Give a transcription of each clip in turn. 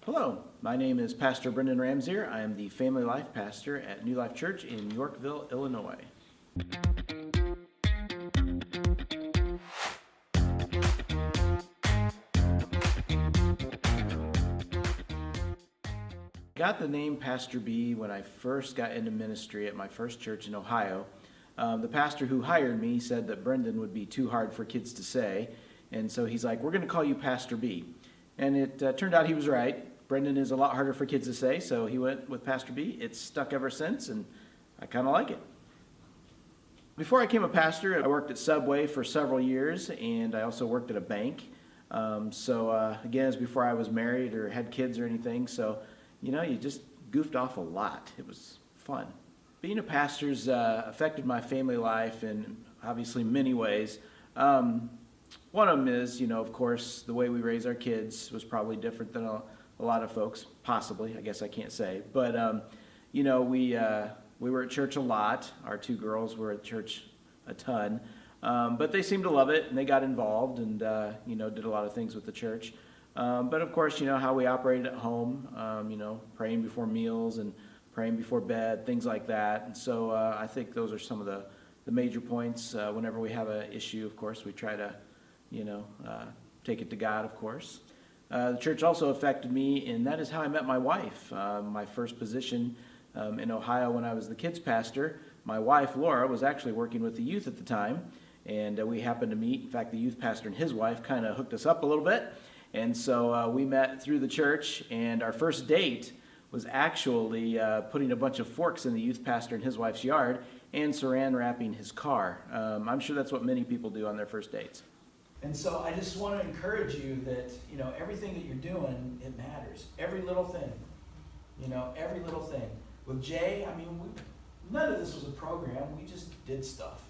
Hello, my name is Pastor Brendan Ramsier. I am the Family Life Pastor at New Life Church in Yorkville, Illinois. Got the name Pastor B when I first got into ministry at my first church in Ohio. The pastor who hired me said that Brendan would be too hard for kids to say, and so he's like, we're going to call you Pastor B. And it turned out he was right. Brendan is a lot harder for kids to say, so he went with Pastor B. It's stuck ever since, and I kind of like it. Before I became a pastor, I worked at Subway for several years, and I also worked at a bank. Again, as before I was married or had kids or anything, so you just goofed off a lot. It was fun. Being a pastor's affected my family life in obviously many ways. One of them is, of course, the way we raise our kids was probably different than a lot of folks, possibly, I guess I can't say. But, we were at church a lot. Our two girls were at church a ton. But they seemed to love it, and they got involved and, did a lot of things with the church. But of course, how we operated at home, praying before meals and praying before bed, things like that. And so I think those are some of the major points. Whenever we have an issue, of course, we try to, take it to God, of course. The church also affected me, and that is how I met my wife. My first position in Ohio when I was the kids pastor, my wife, Laura, was actually working with the youth at the time, and we happened to meet. In fact, the youth pastor and his wife kind of hooked us up a little bit. And so we met through the church, and our first date was actually putting a bunch of forks in the youth pastor and his wife's yard and saran wrapping his car. I'm sure that's what many people do on their first dates. And so I just want to encourage you that, everything that you're doing, it matters. Every little thing, every little thing. With Jay, none of this was a program. We just did stuff.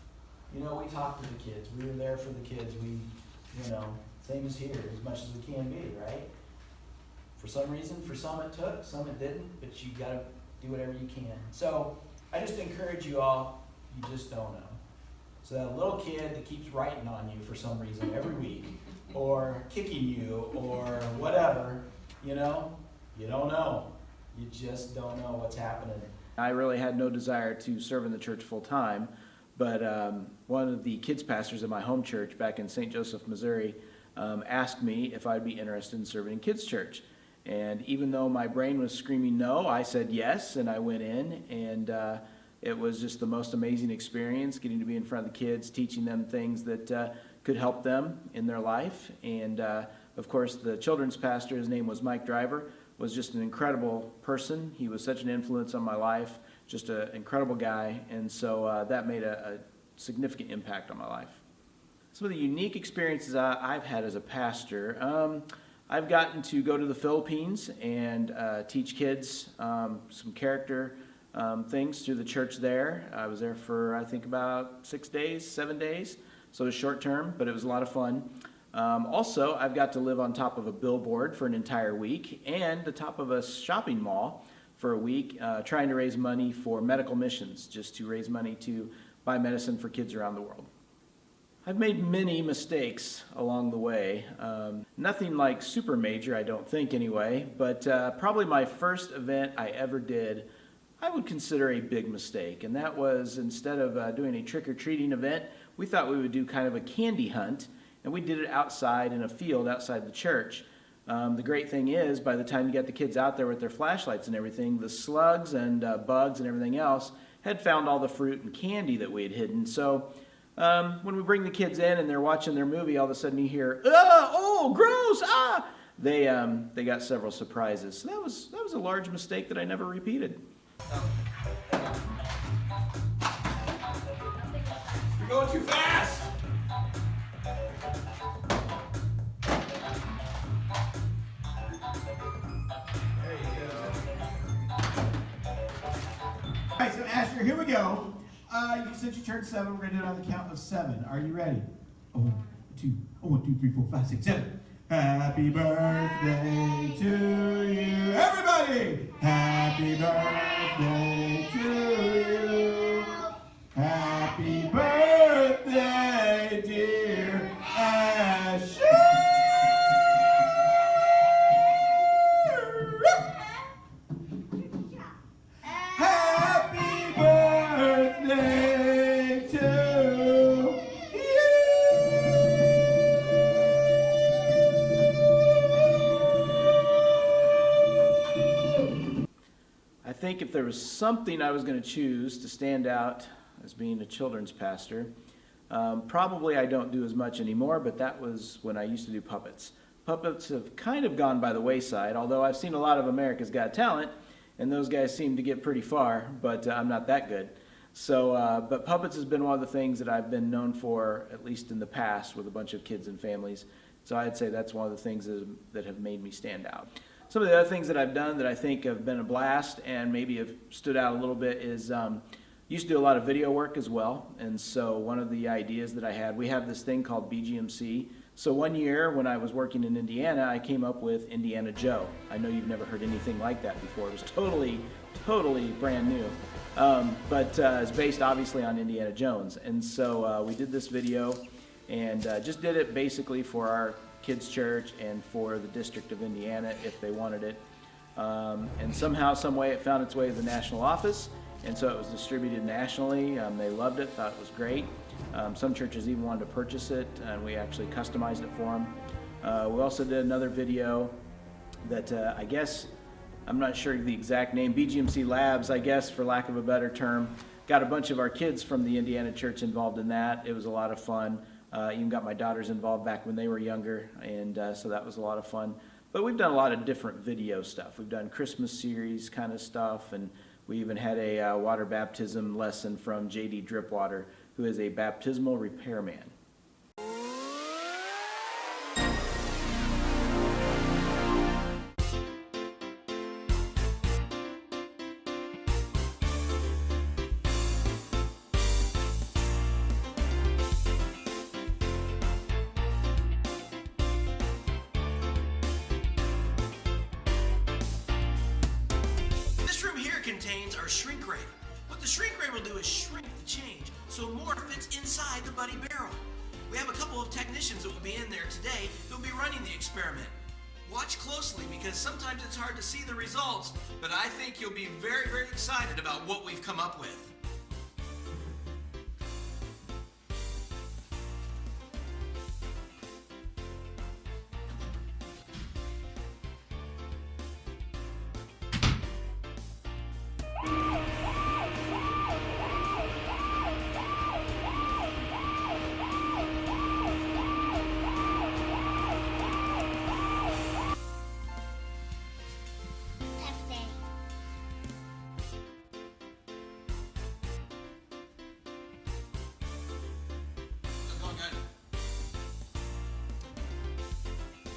We talked to the kids. We were there for the kids. We, same as here, as much as we can be, right? For some reason, for some it took, some it didn't, but you got to do whatever you can. So I just encourage you all, you just don't know. So that little kid that keeps writing on you for some reason every week, or kicking you, or whatever, you don't know. You just don't know what's happening. I really had no desire to serve in the church full time, but one of the kids pastors in my home church back in St. Joseph, Missouri, asked me if I'd be interested in serving in kids' church. And even though my brain was screaming no, I said yes, and I went in, and it was just the most amazing experience, getting to be in front of the kids, teaching them things that could help them in their life. And of course, the children's pastor, his name was Mike Driver, was just an incredible person. He was such an influence on my life, just an incredible guy, and so that made a significant impact on my life. Some of the unique experiences I've had as a pastor, I've gotten to go to the Philippines and teach kids some character things through the church there. I was there for, I think, about 7 days, so it was short term, but it was a lot of fun. Also, I've got to live on top of a billboard for an entire week and the top of a shopping mall for a week, trying to raise money for medical missions, just to raise money to buy medicine for kids around the world. I've made many mistakes along the way. Nothing like super major, I don't think anyway, but probably my first event I ever did, I would consider a big mistake. And that was, instead of doing a trick-or-treating event, we thought we would do kind of a candy hunt, and we did it outside in a field outside the church. The great thing is, by the time you get the kids out there with their flashlights and everything, the slugs and bugs and everything else had found all the fruit and candy that we had hidden. So when we bring the kids in and they're watching their movie, all of a sudden you hear, oh, gross, ah! They got several surprises. So that was a large mistake that I never repeated. You're going too fast! There you go. All right, so Asher, here we go. Since you turned 7, we're going to do it on the count of 7. Are you ready? 1, 2, 3, 4, 5, 6, 7. Happy birthday to you. Everybody! Happy birthday to you. Happy birthday, dear Asher. think if there was something I was going to choose to stand out as being a children's pastor, probably I don't do as much anymore, but that was when I used to do puppets. Puppets have kind of gone by the wayside, although I've seen a lot of America's Got Talent, and those guys seem to get pretty far, but I'm not that good. So, but puppets has been one of the things that I've been known for, at least in the past, with a bunch of kids and families. So I'd say that's one of the things that have made me stand out. Some of the other things that I've done that I think have been a blast and maybe have stood out a little bit is used to do a lot of video work as well. And so one of the ideas that I had, we have this thing called BGMC. So one year when I was working in Indiana, I came up with Indiana Joe. I know you've never heard anything like that before. It was totally brand new. But it's based obviously on Indiana Jones. And so we did this video and just did it basically for our kids' church and for the District of Indiana if they wanted it. And somehow, some way, it found its way to the national office. And so it was distributed nationally. They loved it, thought it was great. Some churches even wanted to purchase it, and we actually customized it for them. We also did another video that I guess, I'm not sure the exact name, BGMC Labs, I guess, for lack of a better term. Got a bunch of our kids from the Indiana church involved in that. It was a lot of fun. Even got my daughters involved back when they were younger, and so that was a lot of fun. But we've done a lot of different video stuff. We've done Christmas series kind of stuff, and we even had a water baptism lesson from J.D. Dripwater, who is a baptismal repairman. This room here contains our shrink ray. What the shrink ray will do is shrink the change so more fits inside the buddy barrel. We have a couple of technicians that will be in there today that will be running the experiment. Watch closely because sometimes it's hard to see the results, but I think you'll be very, very excited about what we've come up with.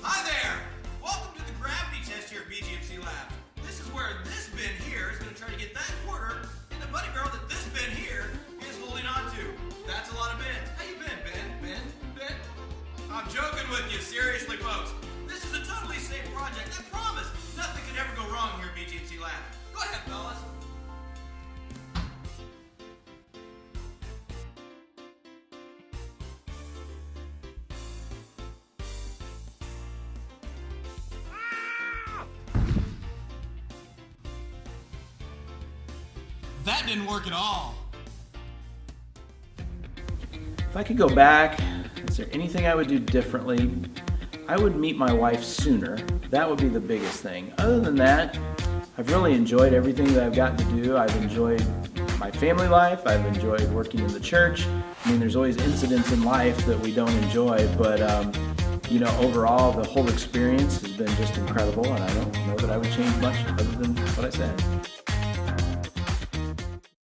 Hi there! Welcome to the gravity test here at BGMC Lab. This is where this bin here is going to try to get that quarter in the buddy barrel that this bin here is holding on to. That's a lot of bins. How you been, Ben? Ben? I'm joking with you, seriously, folks. This is a totally safe project. I promise nothing can ever go wrong here at BGMC Lab. Go ahead, fellas. That didn't work at all. If I could go back, is there anything I would do differently? I would meet my wife sooner. That would be the biggest thing. Other than that, I've really enjoyed everything that I've gotten to do. I've enjoyed my family life. I've enjoyed working in the church. I mean, there's always incidents in life that we don't enjoy, but you know, overall, the whole experience has been just incredible, and I don't know that I would change much other than what I said.